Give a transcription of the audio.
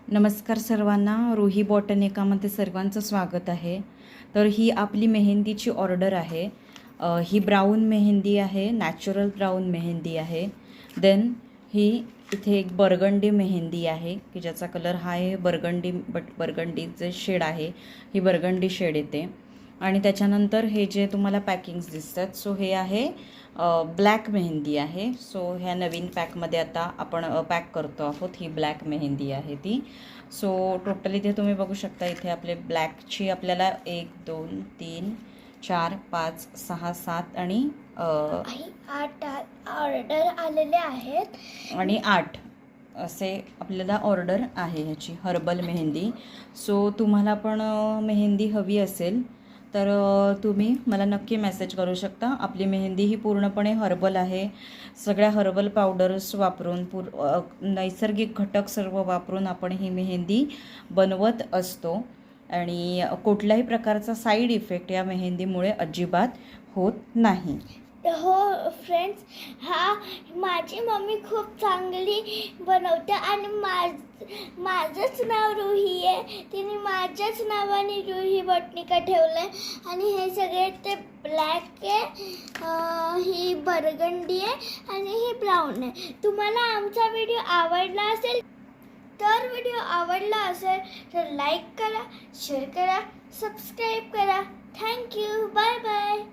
नमस्कार सर्वांना. रूही बॉटनिकामध्ये सर्वांचं स्वागत आहे. तर ही आपली मेहंदीची ऑर्डर आहे. ही ब्राऊन मेहंदी आहे, नॅचरल ब्राऊन मेहंदी आहे. देन ही इथे एक बर्गंडी मेहंदी आहे की ज्याचा कलर हा आहे बर्गंडी, बर्गंडीचे शेड आहे, ही बर्गंडी शेड येते. आणि त्याच्यानंतर हे जे तुम्हाला पॅकिंग्स दिसतात, सो हे आहे ब्लॅक मेहंदी आहे. सो ह्या नवीन पॅकमध्ये आता आपण पॅक करतो आहोत. ही ब्लॅक मेहंदी आहे ती. सो टोटल इथे तुम्ही बघू शकता, इथे आपले ब्लॅकची आपल्याला 1 2 3 4 5 6 7 आणि 8 ऑर्डर आलेले आहेत आणि 8 असे आपल्याला ऑर्डर आहे ह्याची हर्बल मेहंदी. सो तुम्हाला पण मेहंदी हवी असेल तर तुम्ही मला नक्की मेसेज करू शकता. आपली मेहंदी ही पूर्णपणे हर्बल आहे. सगळ्या हर्बल पावडर्स वापरून नैसर्गिक घटक सर्व वापरून आपण ही मेहंदी बनवत असतो आणि कुठल्याही प्रकारचा साईड इफेक्ट या मेहंदीमुळे अजिबात होत नाही. हो फ्रेंड्स, माझी मम्मी खूप चांगली बनवते आणि माझंच नाव रूही आहे. तिने माझ्याच नावाने रूही बॉटनिका ठेवलं आहे. आणि हे सगळे ते ब्लॅक आहे, ही बर्गंडी आहे आणि ही ब्राऊन आहे. तुम्हाला आमचा व्हिडिओ आवडला असेल तर लाईक करा, शेअर करा, सबस्क्राईब करा. थँक्यू. Bye bye.